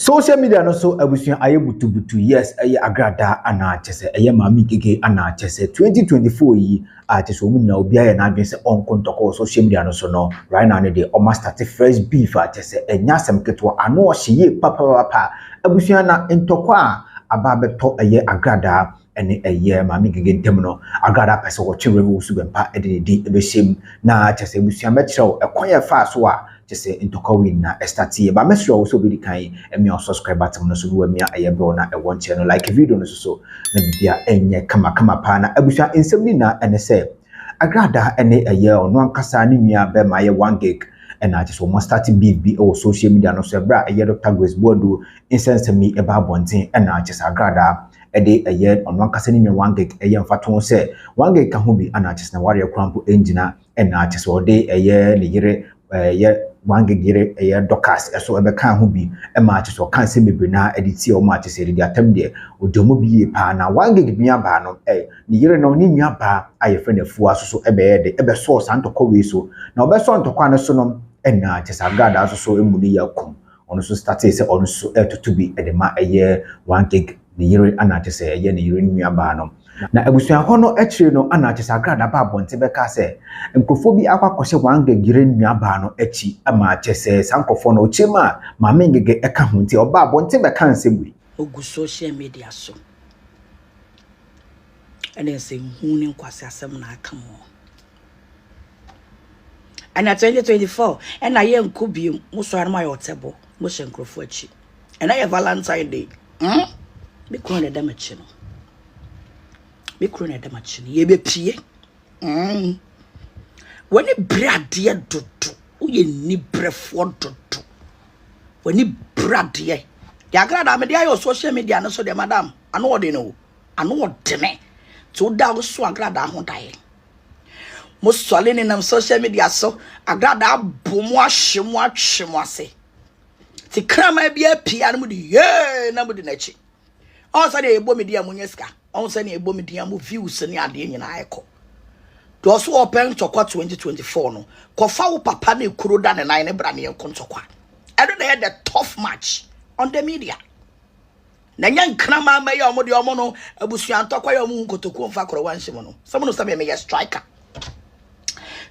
Social media no so abusuan aye butu yes aye Agradaa ana chese aye Maame Ng3g3 ana chese 2024 yi a chese omu na obi aye na adwen se onkontoko social media no so no right now dey almost start fresh beef a chese enya asem keto ano o hye papa abusuan na ntoko a aba beto aye Agradaa ene aye Maame Ng3g3 dem no Agradaa pese wo twe Rev Owusu Bempah ededi ebeshem na chese abusuan metrew ekwan ye fa so a just ntoko win na estati ba mesro also be kan emi on subscribe button no so bi wamia ayebro na e won channel like video no so na bibia enye kama pa na abusha ensem ni na ene se Agradaa ene aye ono ankasa ni nua be ma ye 1 gig and just almost starting beef or social media no so bra aye Dr. Grace Bodo insense mi e ba bonten and just Agradaa ede aye ono ankasa ni nua 1 gig aye mfato se 1 gig ka ho bi ana just na warrior crampo engine and just ode aye ne yire ye 1 gig ye dokas eso ebe kan ho bi e ma che so kan se mebre na editi o ma che se di atam de odomo bi pa na 1 gig nua ba no ni yire no ni nua ba aye fe na fu aso so ebe ye de ebe so santoko we so na obe so ntoko no so no na che sa Agradaa aso so emu ni yakum ono so start say ono so to be e de ma eye 1 gig ni yire ana che se eye ni yire nua ba no na abusuan hono ekire no ana che sa Agradaa ba bonte be ka se nkofo bi akwakwose 1 gig nua ba no echi ama che se sankofo no chema Maame Ng3g3 eka ho nti oba bonte be kan se bui ogu social media so ene se huni nkwase asem na aka mo ana 2024 ena ye nkubi muso anma yo tebo mo hye nkrofo achi ena ye Valentine Day me kro na damachi no ye be pie wani brade dodo uye ni brefo dodo wani brade ya Agradaa me dia yo social media no so de madam ano ode no ano ode ne to da wo so Agradaa ho dae mo sole ni nam social media so Agradaa bomo ahwemo ase ti krama bia pia no di ye na mo di na chi on sa de ebo media munyeska on sa ne ebo media mo views ne ade nyina eko to so open tokwa 2024 no kofa wo papa na ekuro da ne nan ne bra ne kontokwa edo na the tough match on the media na nyan krama ma ya omo de omo no abusuan tokwa ya omo nkotoku mfa koro wanhye no some no sabe me ya striker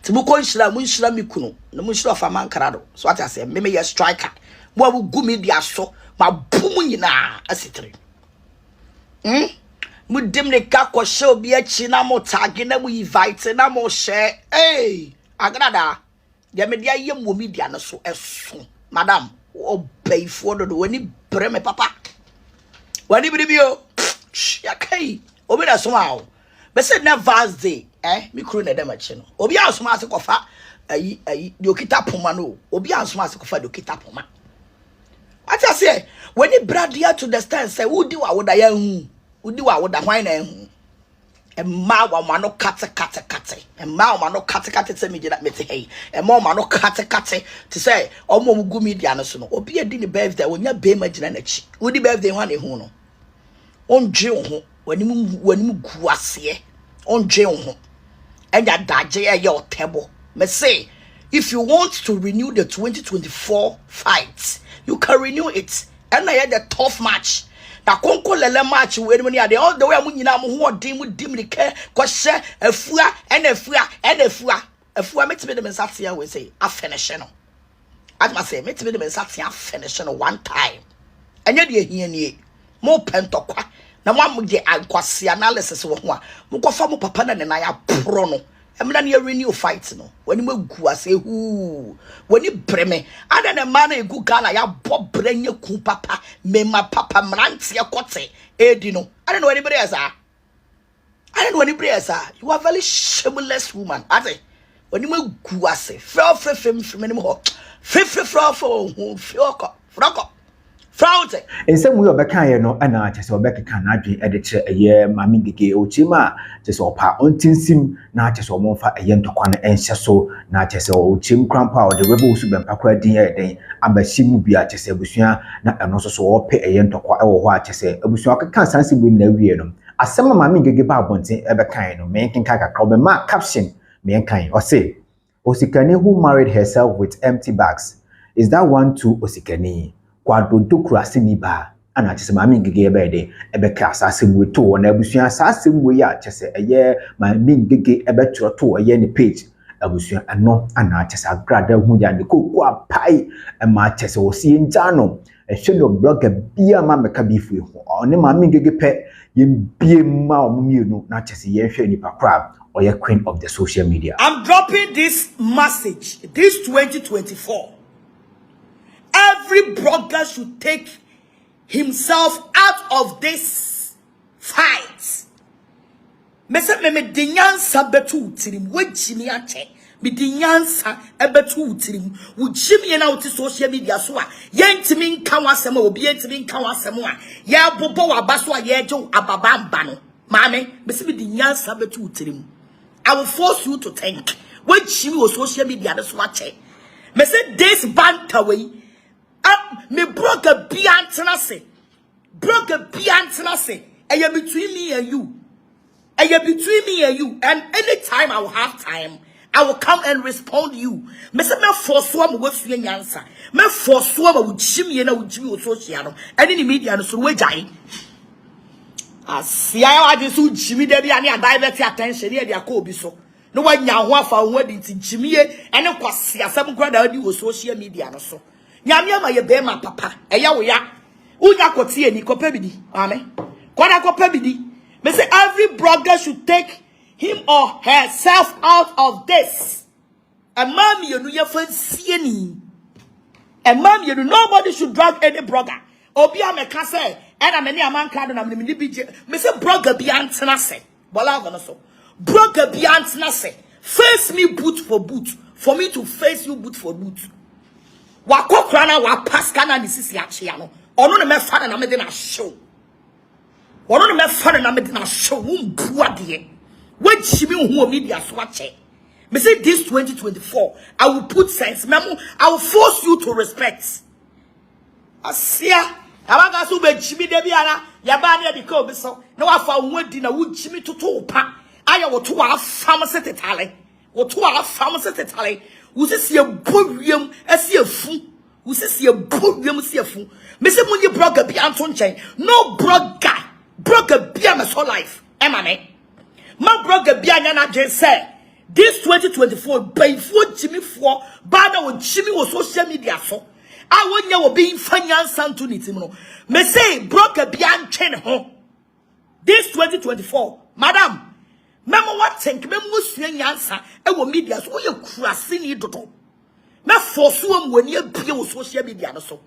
tibu ko nshira mu nshira mikunu na mu nshira fa mankarado so ati ase me ya striker mo abu gu media so ma bumu nyina asitre mu dimne ka ko show bi achi na mo tag na mu invite na mo share Agradaa ya media ye mo media no so eso madam o Bayifoɔ do wani breme papa wani bibio ya kai obi na so ma o be say na Thursday mi kru na dem achi no obi asoma ase kofa ayi de okita poma no obi asoma ase kofa de okita poma what I say wani bradia to the stand say who di wa woda ya hu udi wa woda hwan na hu emma wa ma no kate emma wa ma no kate se me gida mete hey emma ma no kate to say omo mugu media no so no obi edi ni birthday wonya be ma gina na chi udi birthday hwan na hu no ondwe ho wani mu gu ase ondwe ho enya daje ye otebo me say if you want to renew the 2024 fight you can renew it and na the tough match na konko lele match we ni ade all the way mu nyina mo ho odin mu dimrike ko hye afua metime de mensatia we say a finish no atma say metime de mensatia finish no one time anya de ahia nie mo pentokwa na mo amje ankwase analysis wo ho a mo kofa mo papa na ne na ya pro no emna na renew fight no wani magu ase hu wani breme ada na man egu Ghana ya bobrenya ku papa mema papa mrante kote edi no ada no wani breza you are very shameless woman ade wani magu ase frefem ni ho froko Fraud. In some way, Obeka no, and I just Obeka can adri editor a year, Maame Ng3g3 Ochima, just opa on tinsim, not just or more for a yen to corner and so, not just old Chim Crampa or the Rev Owusu Bempah day, and by Simubia, just a bushia, not and also so pay a yen to qua or what to say, a bushia can't sense win the real. As some Maame Ng3g3 bonte, Ebeka, making kaka crowd, mark caption, me kind or say, Osikani who married herself with empty bags. Is that one too Osikani? APAGYA Kuraseni Bayifoɔ ana kyese Maame Ng3g3 ebe de ebe ka asase mu to na abusua asase mu ya kyese eye Maame Ng3g3 ebe tro eye ne page abusua ano ana kyese Agradaa hu ya ne kokko apai ma kyese osie njano ehwe no blogger bia ma meka bifu ho one Maame Ng3g3 pe yembie ma omumienu na kyese ye hwe nipa kra oye queen of the social media. I'm dropping this message this 2024. Every blogger should take himself out of this fight. Me se me dinyansa betu utirim we jimi ache me dinyansa ebetu utirim wo jimi na uti social media so a yentimi nka wasem obi yentimi nka wasem a ya bobo wabaso a ye jo ababamba no maame me se me dinyansa betu utirim. I will force you to think when jimi wo social media so ache me se this banter way me blogger bi antena se blogger bi antena se eye between me and you. Between me and you, and anytime I will have time, I will come and respond to you. Me say me force one with you answer. Me force one with Jimmy and with Jimmy social. And in the media, so we jai. I see I just Jimmy there be any divert attention here. They are cool so. No one now want for wedding to Jimmy and of course see a some grad you social media no so. Nyamia ma ye be ma papa. Eya we ya. Unya kotie ni kopebidi. Amen. Kwada kopebidi. Me say every blogger should take him or herself out of this. And mom, you know your friend seeing. And mom, you know nobody should drag any blogger. Obia me can say, and I'm any man card and I'm in the BJ. Me say blogger be antena say. Bola gonna so. Blogger be antena say. Face me boot for boot. For me to face you boot for boot. Wako krana wa paskana ni sisi achiano. Ono ne me fana na me de na show. One of my father na me na show buade. When Jimmy who media swatch. Me say this 2024, I will put sense memo. I will force you to respect. Asia, abaga so be Jimmy de biara, ya ba na de ko be so. Na wa fa wodi na wo Jimmy toto pa. Aya wo to wa pharmacy tetale. Wo to wa pharmacy tetale. Wo se bowiem ase afu. Wo se bowiem se afu. Me say munye blogger bi anto nchen. No blogger. Blogger be my whole life. Emma me. My blogger be na just say this 2024 Bayifoɔ Jimmy for bana wo Jimmy wo social media so. I wonya wo be finance to ni tim no. Me say blogger be antwen ho. This 2024, madam, memo what think me musua nyansa e wo media so wo Kuraseni dodo. Me force wo wani abie wo social media no so.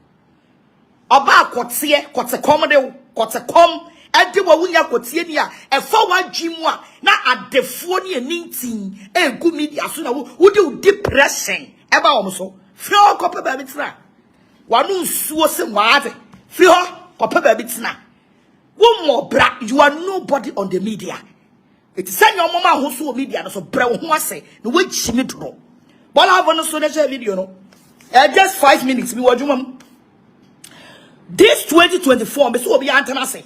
Oba kote kom de kote kom ade wo wunya kotie ni a e fa wadwimu a na adefo ni anintin e gu media so na wo de depression e ba wo so fri ho kope ba bitina wanu nsuo se waade fri ho kope ba bitina wo mo bra you are nobody on the media it is say your mama ho so media no so bra wo ho ase na wo chimi dro bola have no so na share video no just 5 minutes mi wadwuma this 2024 me so obi antena say.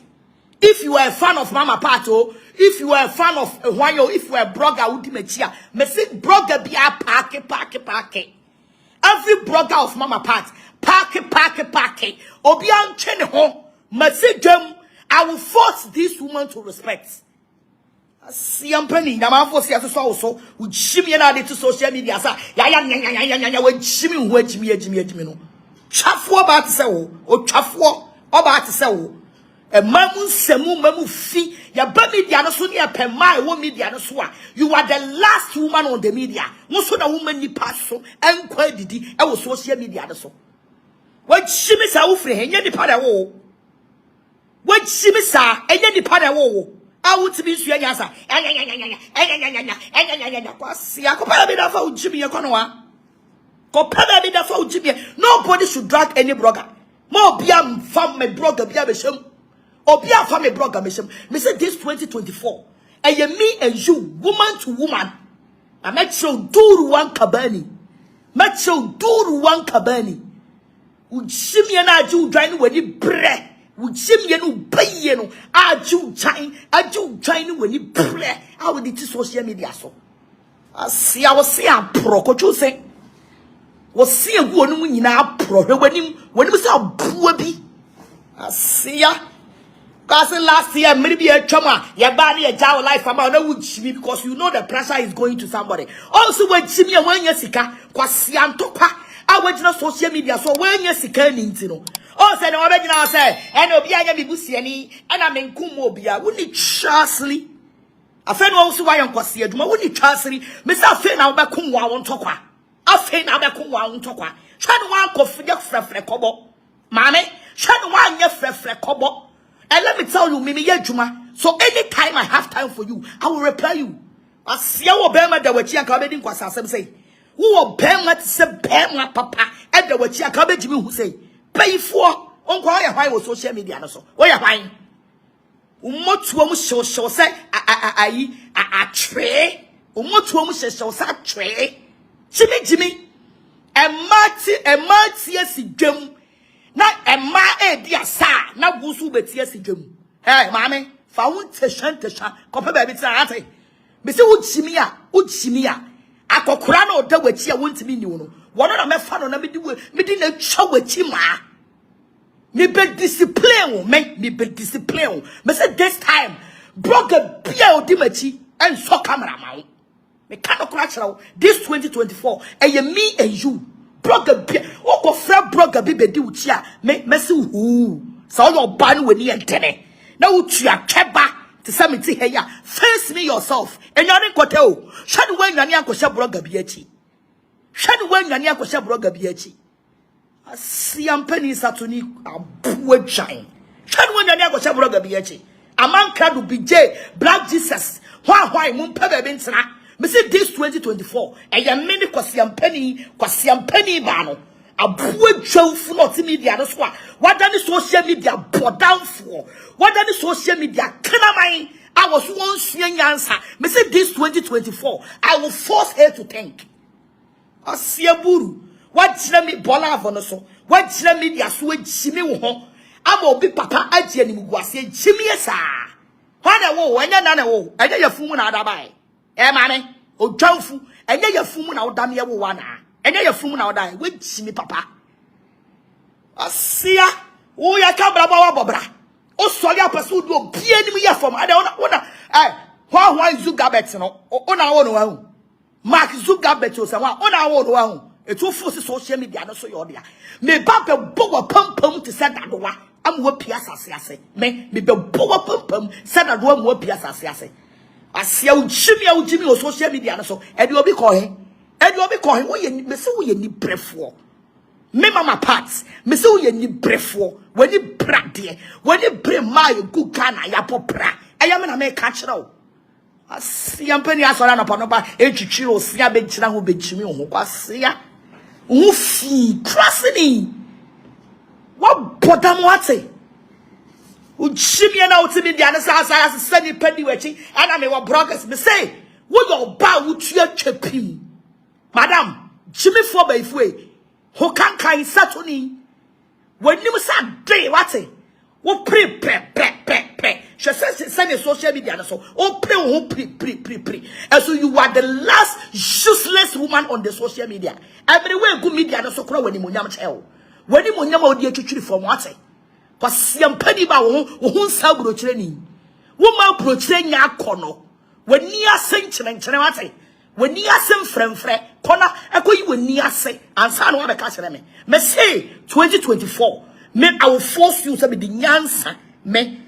If you are a fan of Mama Pato, if you are a fan of Wanyo, if you are a blogger who dimechia, me say blogger be a pake. Every blogger of Mama Pat, pake. Obian chen ho, me say them, I will force this woman to respect. See am penny, na man force ya so we Jimmy na to social media sa ya we Jimmy no. Chafo about say o chafo about say o. A mamu semu mamu fi ya ba media no so ne pema e wo media no so a you are the last woman on the media no so na woman ni pass so enkwa didi e wo social media no so wa chimi sa wo fre henya ni pada wo wa chimi sa enya ni pada wo a wo tibi nsu enya sa enya kwa sia ko para bi da fa wo chimi ye kono wa ko para bi da fa wo chimi nobody should drag any blogger mo bia fam me blogger bia be shem Obia for me blogger me say this 2024 and me and you woman to woman I make sure do one kabani Ujimye na aju dwan wani bre Ujimye no baye no aju dwan wani bre how did this social media so I was see a pro ko chu say was see a go no nyina pro wani say abuabi asia because last year maybe a chama ya bani a jaw life about no would because you know the pressure is going to somebody also when chimi and when yesika kwasi antopa awagina social media so when yesika nintino oh say no abegina say and obi anya bibusi ani ana menkum obi a woni trustly afen wo so wayon kwasi aduma woni trustly me say afen na obekum wa won tokwa afen na obekum wa won tokwa hwan wan kofide frefre kobo maame hwan wan nye frefre kobo. And let me tell you, Mimi Yejuma. So anytime I have time for you, I will reply you. I see our Bema the Wachia Cabin Quasasem say. Who Bema to say Bema Papa and the Wachia Cabin who say, pay for Uncle why was social media so. Where you fine? Much woman show say I tray. Much woman shall say tray. Jimmy. And Marty, yes, Jim. Na emma e dia sa na busu betie sidwam eh maame fa won teshan kopa ba bi tira ate be se wuchimi a akokora na oda wachi a wontimi ni wono wono na mefa no na medi na twa wachi ma me be discipline me say this time blogger bia odi machi en so camera ma me ka no kora kira this 2024 me and you blogger bia o ko fra blogger bi be di uchi a me se hu so your ban we ni entene na utu atweba te say me ti heya face me yourself enwane kote o hwade wan nwane akosha blogger bi achi hwade wan nwane akosha blogger bi achi asiampani satuni abuadwan hwade wan nwane akosha blogger bi achi amanka do bj black jesus hwa mu mpa ba bi ntena. Me say this 2024 eye mini kwasiampani ba no abuadwafo no media no so a wada ni social media bodanfo wada ni social media kanaman I was once nyansa. Me say this 2024 I will force her to think asiaburu what jira me bola avo no so what jira media so ejimi wo ho ama obi papa agie ani muguase ejimi esa hwana wo enya na na wo enya yafumu na adabai maame odwanfu enye yafumu na odame ye wo na enye yafumu na odai we chimi papa asia wo ya kabra ba wa bobra o sori apaso do bia nim ye fom ada ona hwa Zugabet no ona wo no wa Mark Zugabet o se wa ona wo no wa etu force social media no so yo dia me ba be bo pampam te se dadowa am wo pia sase me be bo pampam se dadowa am wo pia sase asia ujimi o social media no so e de obi ko he wo ye me se wo ye ni brefo me mama parts me se wo ye ni brefo wani brade wani bre mai gu kana ya popra eya me na me ka kire o asia mpani asora na pano ba etwitwire o sia be kira ho be chimi ho kwasia wo fi trusting what bodam ate Uchimia na utimi dia na sa send pedi wechi ana me wa bloggers me say wo your ba wutua twapim madam Jimifo Bayifoɔ ho kankan satoni wanim sa dey wate wo pre she send social media na so o pre wo pre and so you are the last useless woman on the social media everywhere go media na so kora wanim onyam cheo wanim onyam odi atwitwiri from wate kwasiampani ba wo nsa brochire ni wo ma brochire nya akono wani ase nkyere wate wani ase mfremfre kona ekoyi wani ase ansa no abeka kire me say 2024 me I will force you to be the nyansa me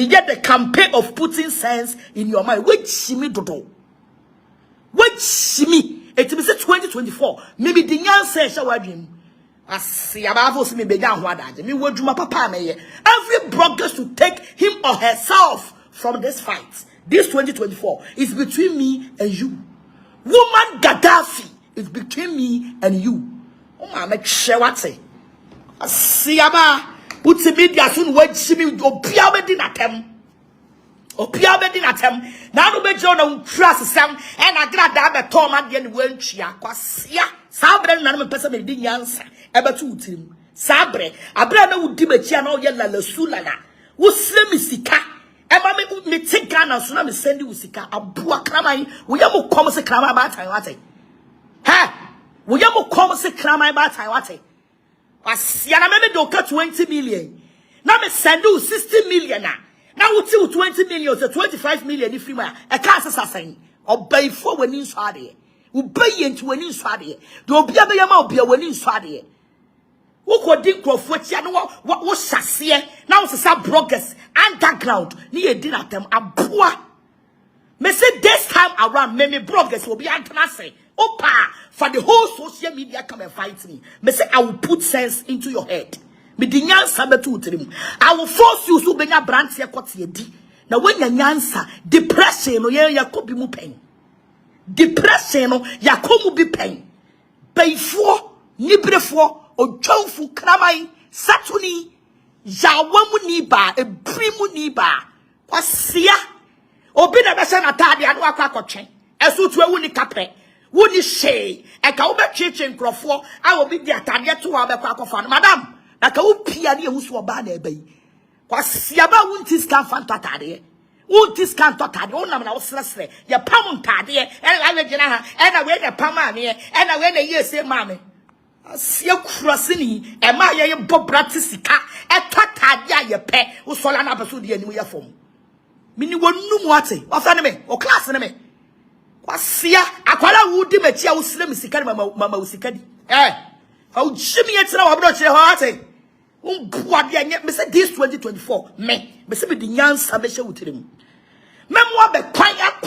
get the campaign of putting sense in your mind which me dodo which me it be say 2024 maybe the nyansa sha wadwem Asiabavos me began wadaje. Me woduma papa me. Every blogger should take him or herself from this fight. This 2024 is between me and you. Woman Gaddafi is between me and you. Oh my make sure what say. Asiaba put media soon wait see me opia be atem. Opia be atem. Na no be join on trust sam and Agradaa be to ma de ne wantwia kwasia. Sabre na me pese me di nyansa. Ebetu utim sabre abra na wudi bachia na oye la sulala wo sremi sika eba me take Ghana so na me sendi wo sika abua kraman wo yam kom se kraman ba tan wate ha wo yam kom se kraman ba tan wate Asiana me do 20 million. Now me send you 60 million. Now we till 20 million, so 25 million if you ma. A cancer assassin. Or pay for when you saw there. We pay into when you saw there. Do be a yama be when you saw there. Who could think of what you know what was sassier? Now it's a brokers underground near dinner them a poor. Me say this time around, me brokers will be antanase. Opa for the whole social media come and fight me. Me say I will put sense into your head. Me di nyansa betu utrim. I will force you to bring a brand here kwati di. Na when ya nyansa depression no ye yakobi mu pen. Depression no yakomu bi pen. Bayifoɔ nibrefoɔ odwonfu kramai satuni yawamu ni ba ebrimu ni ba kwasia obi na be se na tade anu akwa akotwen esu tu ewu ni kapre woni she e ka wo be twetwe nkrofo a obi di atade to wa be kwa akofa no madam na ka wo pia ne ehusu oba na eba yi kwasia ba wonti scan fan totade wonti scan totade wonam na wo sresre ye pam ntade e na we gina ha e na we ye pam ame e na we na ye se mame Asia Kuraseni e ma ye bo bratisika e totade a ye pe wo sola na beso de ani ye fom mini wonu mu ate wa fa ne me o class ne me kwasia akwala wudi mechi a wo sire misika ne mama usika di how jimi etina wa bro chire ho ate unbuade anye me say this 2024 me say me di nyansa me hye wutirem memwa be kwanya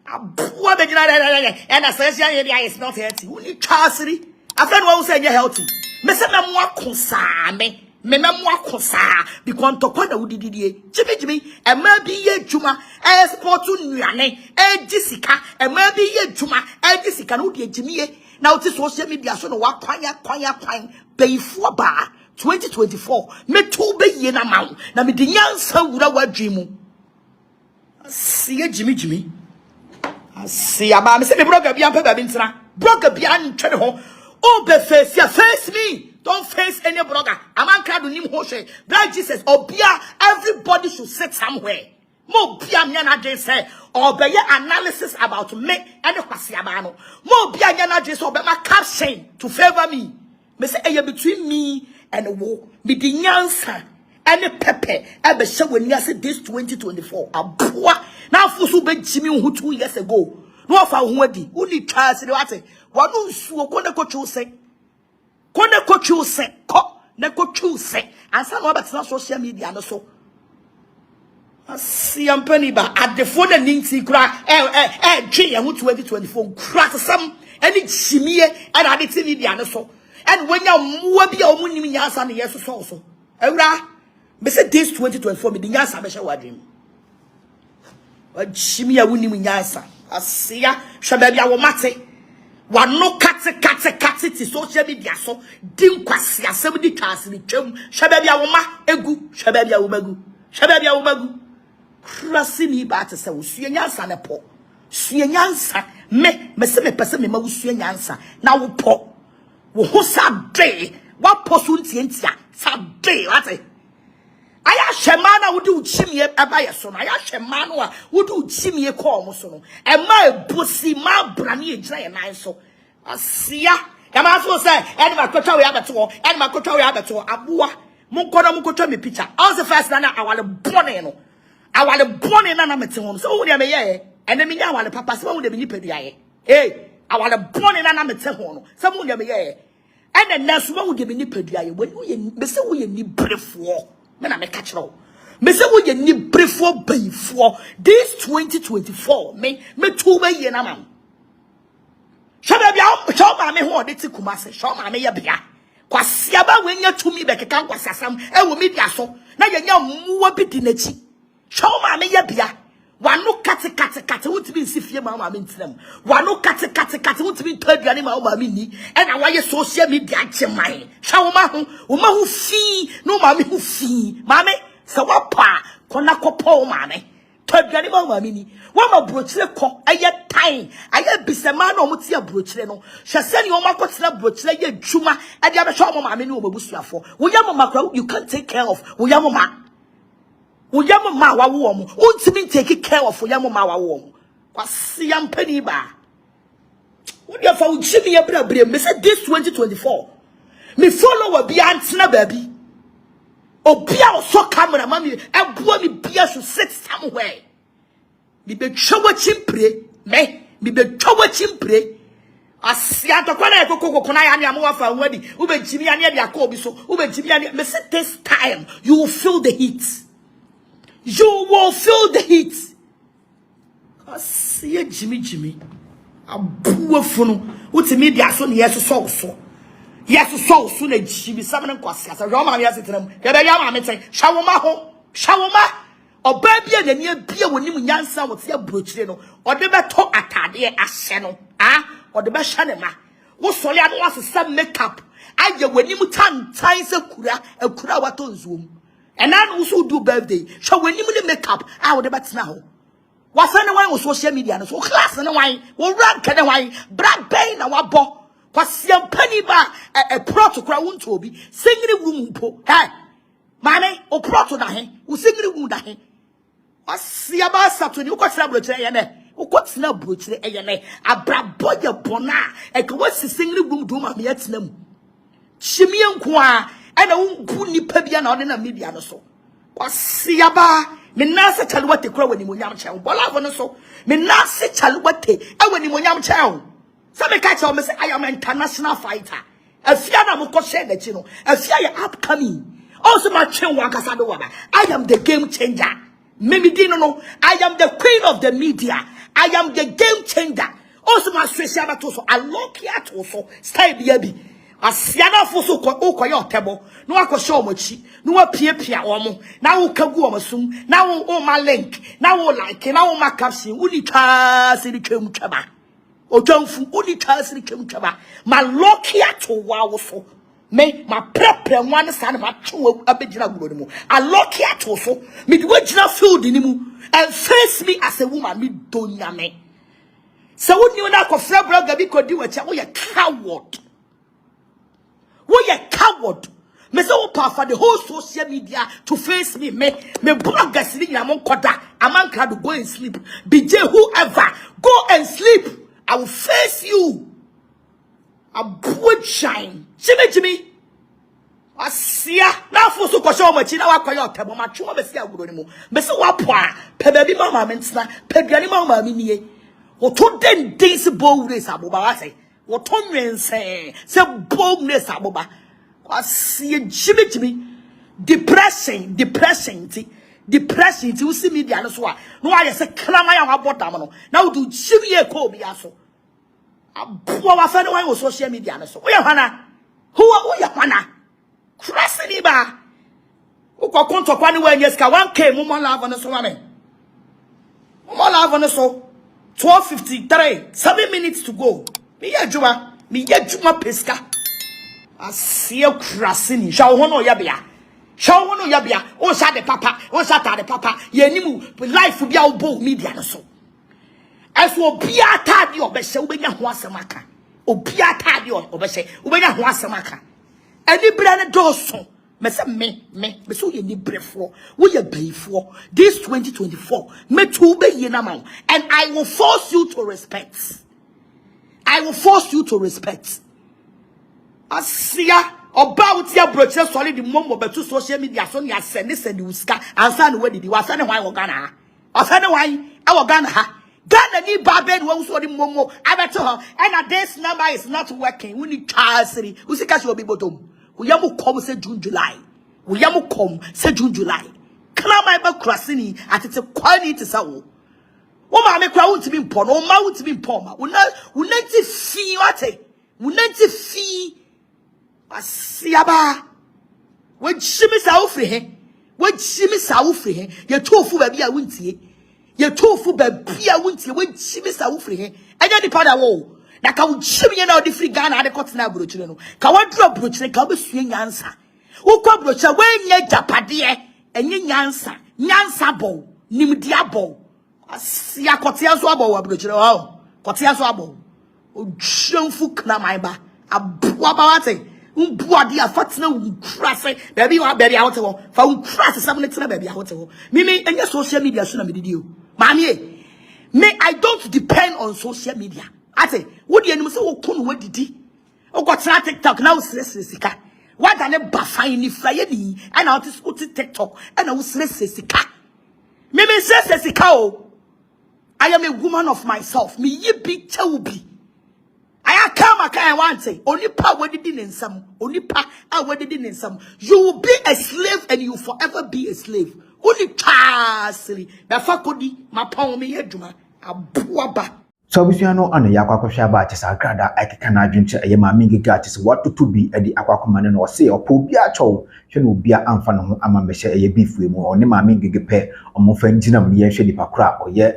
abuwa be gina and association area is not healthy uni chasiri afan wa say healthy me say memwa kosa me memwa kosa because ntokwa na wudididie jimi e ma bi ye djuma e sport nuane e jisika e ma bi ye djuma e jisika na wudi jimiye na uti social media so no wa kwanya bayifoɔ ba 2024 me to be ye na mawo na me di nyansa wura wadwimu asiye jimi asiya ba me se me blogger bia pa ba bi ntra blogger bia ntwe ho o be face me. Don't face any blogger. Amanka do nim ho hwe. Blood Jesus obia everybody should sit somewhere. Mo bia nya na je say obeye analysis about me and kwase aba no. Mo bia nya na je say obema caption to favor me. Me say eye between me and wo. Me di nyansa any pepe e be hye wani ase this 2024. Aboa na afuso be jimi hu 2 years ago. No afa ho adi. Uni twa se de wate. Wanu nsuo ko ne ko twu se. Kone kochu se ko ne kochu se ansa no betena social media no so asiampani ba adefo na ninti kura twe ye hu 2024 kura sam any chimie and adeti media no so and when ya muwa bia o munim nyansa ne yeso so ewura be say this 2024 me di nyansa be hye wadwem wa chimie wunim nyansa asia hwe ba bia wo mate wano kate ti social media so din kwase asem di twase ni twam hweba bia wo ma egu hweba bia wo magu Kuraseni ba te se wo sue nyansa ne po sue nyansa me se me pese me ma wo sue nyansa na wo po wo ho sa de wa po so ntientia sa de wate aya hwema na wo di uchimie eba ye so no aya hwema no a wo di uchimie ko mo so no e ma ebusi ma brane e gina ye nan so asia ya ma so say eni ma kotwa we abeto aboa mo kotwa me picture all the first na awale bone na mete ho so wo de me ye ene me nya awale papa se wo de me ni padua ye awale bone na mete ho no se wo de me ye ene naso wo de me ni padua ye wo ye me se wo ye ni brefo me na me ka kire me se wo ye ni brefo bayifoɔ this 2024 me to be ye na mam shabe bia show ma me ho de ti kumase show ma me ye bia kwase aba wenya tumi be keka kwasasam e wo media so na ye nya muwa bi di nachi show ma me ye bia wano kate wutimi nsifie ma me ntrem wano kate wutimi taduane ma me ni e na waye social media cheman show ma ho fi no ma me ho fi ma me se wapa kona kopo ma me taduane ma me ni wa ma brochire ko aye time aye bisema na omuti abrochire no hwese ne o makotira brochire ye dwuma e dia be hwe ma me ni o babusuafo wo yam makra you can't take care of wo yam ma wawo mo untimi take care of wo yam ma wawo mo kwase yampani ba wo dia fa wo jimi ye brabre me say this 2024 Me follow a biantina baby. Obia so camera mammy and boy me beer should sit somewhere. Me be chowa chimpre, me be chowa chimpre. Asiato kwana ekoko kona ya nya mo afa wadi ube jimi anya dia ko bi so ube jimi anya me say this time you will feel the heat. You will feel the heat. Asia jimi abuwa funu uti media so ne yeso so na jimi samne kwase asa yo ma me asetenam ya be ya ma me ten shawoma oba bia nani bia wonim nyansa wote ya brochire no ode beto atade ahye no or the Bashanema, what Solia was some makeup. I get when you tan ties a kura waton zoom. And I also do birthday. So when you make up, I would bet now. What's anyone on social media? So class and wine, will rank and wine, brag pain and what bo. What's your penny bar a protocol won't to be singing the room po. Hey, Mame, or proto dahe, who sing the room dahe. What's your bassa to you? What's up, what's na brochure eyene abraboya bona e ka wasi singri gum do ma me yatenam chimie nko a e na wonku nipa bia na ode na media no so wasi aba me na se chale wate kura wani monyam che bola no so me na se chale wate e wani monyam che o so me ka che o me say I am an international fighter afia na mo ko share da chi no afia ya upcoming also ma twen wan kasa do waba I am the game changer. Maybe no, I am the queen of the media. I am the game changer. Also, my special also. I look at also. Stay baby. Asiana foso ko your table. No, I show much. No, pia omo. Now kagu omasum. Now my link. Now like. Now my caption. Uni chas in the chumchaba. O jonfu. Uni chas in the chumchaba. My look at wow so. Me my prepare one son my true abijina gudu. I look at also me the original field in and face me as a woman me don't yame. So when you na kofra brother bi kodi wacha we a coward. We a coward. Me say opa for the whole social media to face me bloggers ni yamon koda amanka do go and sleep. BJ whoever go and sleep. I will face you. A boy shine. Jimmy. Asia. Now for so kwasho machi na wakoyo tebo macho be sia aguro ni mu. Be se wapo a pe baby mama mentsna, pe duane mama mi nie. Oto den se bo wure sa boba wa se. Oto nwense se bo wure sa boba. Asia Jimmy. Depression ti usi media no so a. No aye se klama ya wabota no. Na udu Jimmy e ko bi aso. Abuwa wa fa no wan social media no so. Wo ya hwana? Who ya hwana? Kuraseni ba. Uko konto kwani wenye ska 1k mumo lava no so mame. Mumo lava no so 12:53 7 minutes to go. Me ye juma peska. Asia Kuraseni. Sha ho no ya bia. O sha de papa, o sha ta de papa. Ye nimu life bia obo media no so. Eso obia tade obehye ubenya ho asemaka. Obia tade obehye ubenya ho asemaka. Any brand doso. Me say me so ye ni brefo. We ye Bayifoɔ. This 2024. Me to be ye na man. And I will force you to respect. Asia about your brochure solid the mom beto social media so ya send uska ansa no wedi wa send why Ghana. Osane why our Ghana ha. Ghana ni baben wo so the momo abeto her and this number is not working. We need chasiri. Usika she obi bottom. We yamu come say June July. Kala my ba Kuraseni atete kwani te sawo. Wo ma me kwa wuntimi mpo no ma wuntimi mpo ma. Unanti fi wate. Unanti fi asiaba. We chimi sa ofri he. Ye tofu ba bia wuntie. We chimi sa ofri he. Anya di pada wo. Na ka uchimi ye na odi free Ghana ade kotena brochire no. Ka wadro brochire ka obesue nyansa. Ukwa brochire we nye japade enye nyansa bo nimdia bo. Asia kotia so abo wa brochire wa. Kotia so abo. Odwemfu kna maiba. Aboa ba wate. Umbuade afatena unkrase. Baby a wote wo. Fa unkrase samne tena baby a wote wo. Mimi enye social media so na medidi o. Maame me I don't depend on social media. Ate, what do you say? Oh, come what did he? Oh, got TikTok now. Sika. What done a fine if I any and out is TikTok and I was sika. Maybe says sika. I am a woman of myself. Me ye be chaubi. I come I want say only pa wedded in some only pa I wedded in some. You will be a slave and you will forever be a slave. Only tasli. The fakodi my pound me heduma a buaba. So abusuano ana yakwakwohwa ba atesa Agradaa akeka na adwenche eye Maame Ng3g3 atesa watoto bi edi akwakomane no se opo bi acho hwe no bia amfa no ho ama mehye eye beefue mu one Maame Ng3g3 pe omofa nginam ne ye hwe di pakra oye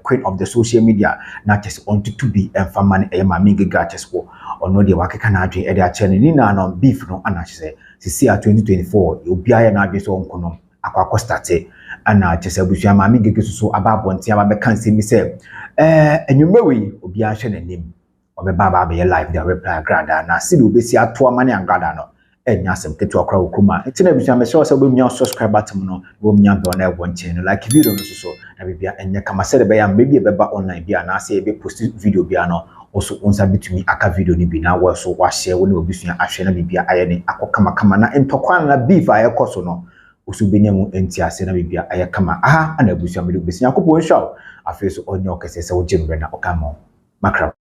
queen of the social media na atesa ontutu bi emfa mane eye Maame Ng3g3 atesa wo ono de wakeka na adwen ede ache ne na no beef no ana hye sisi a 2024 obi aye na adwen so onkono akwakọ starte ana atesa abusuano Maame Ng3g3 so ababonte ababeka nsemi se enyumewi obi ahwe nanim obeba ba be live the reply Agradaa na sidi obesi ato amane Agradaa no enya asem ketu akra okuma ntina ebusuano me sure say obemnya subscribe button no obemnya bell na ebo nchen no like video no so na bibia enya kama sede be ya maybe beba online bia na say be post video bia no also onsa bitumi aka video ni bi na wo so wa share wo ne obusuano ahwe na bibia aye ne akokama kama na entokwan na beef aye koso no osu benyamu enti ase na bibia aye kama aha ana abusuano me obesi yakopon show afeso onyo kese se wo jembe na okamo makra